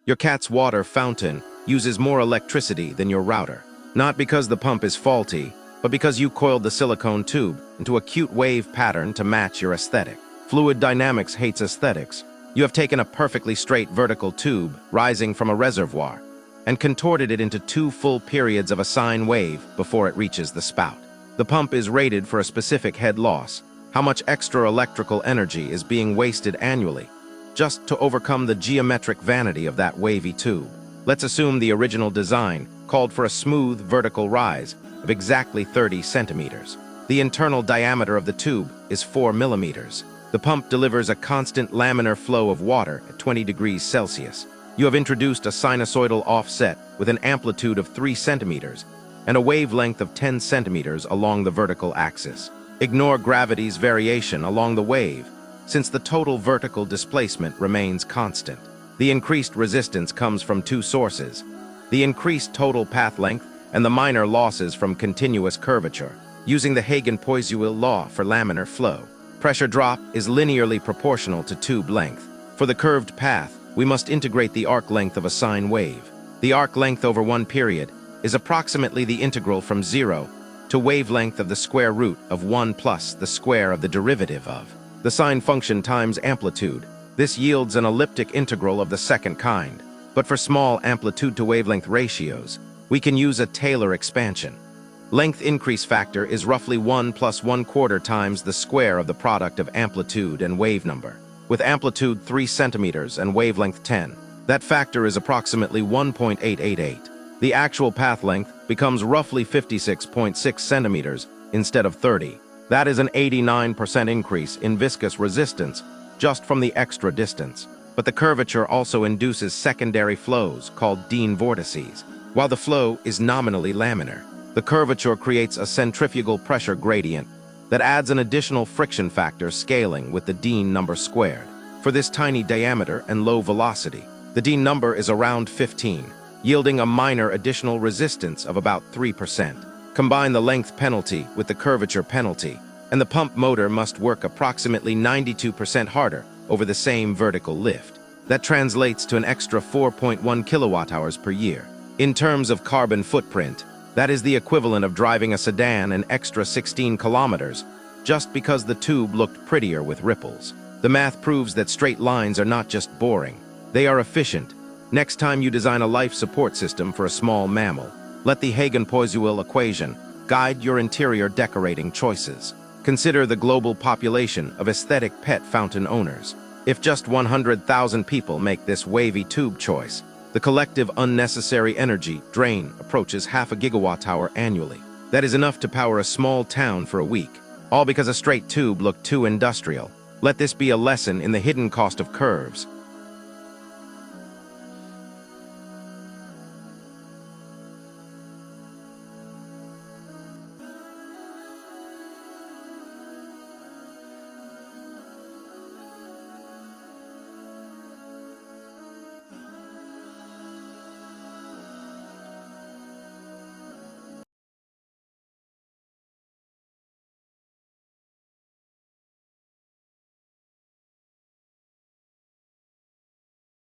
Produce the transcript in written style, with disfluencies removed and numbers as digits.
Your cat's water fountain uses more electricity than your router. Not because the pump is faulty, but because you coiled the silicone tube into a cute wave pattern to match your aesthetic. Fluid dynamics hates aesthetics. You have taken a perfectly straight vertical tube rising from a reservoir and contorted it into 2 full periods of a sine wave before it reaches the spout. The pump is rated for a specific head loss. How much extra electrical energy is being wasted annually just to overcome the geometric vanity of that wavy tube? Let's assume the original design called for a smooth vertical rise of exactly 30 centimeters. The internal diameter of the tube is 4 millimeters. The pump delivers a constant laminar flow of water at 20 degrees Celsius. You have introduced a sinusoidal offset with an amplitude of 3 centimeters and a wavelength of 10 centimeters along the vertical axis. Ignore gravity's variation along the wave, since the total vertical displacement remains constant. The increased resistance comes from 2 sources: the increased total path length and the minor losses from continuous curvature. Using the Hagen-Poiseuille law for laminar flow, pressure drop is linearly proportional to tube length. For the curved path, we must integrate the arc length of a sine wave. The arc length over one period is approximately the integral from 0 to wavelength of the square root of 1 plus the square of the derivative of the sine function times amplitude. This yields an elliptic integral of the second kind. But for small amplitude to wavelength ratios, we can use a Taylor expansion. Length increase factor is roughly 1 plus 1/4 times the square of the product of amplitude and wave number. With amplitude 3 centimeters and wavelength 10, that factor is approximately 1.888. The actual path length becomes roughly 56.6 centimeters instead of 30. That is an 89% increase in viscous resistance just from the extra distance. But the curvature also induces secondary flows called Dean vortices. While the flow is nominally laminar, the curvature creates a centrifugal pressure gradient that adds an additional friction factor scaling with the Dean number squared. For this tiny diameter and low velocity, the Dean number is around 15, yielding a minor additional resistance of about 3%. Combine the length penalty with the curvature penalty, and the pump motor must work approximately 92% harder over the same vertical lift. That translates to an extra 4.1 kilowatt-hours per year. In terms of carbon footprint, that is the equivalent of driving a sedan an extra 16 kilometers just because the tube looked prettier with ripples. The math proves that straight lines are not just boring, they are efficient. Next time you design a life support system for a small mammal, let the Hagen-Poiseuille equation guide your interior decorating choices. Consider the global population of aesthetic pet fountain owners. If just 100,000 people make this wavy tube choice, the collective unnecessary energy drain approaches 0.5 gigawatt-hour annually. That is enough to power a small town for a week, all because a straight tube looked too industrial. Let this be a lesson in the hidden cost of curves.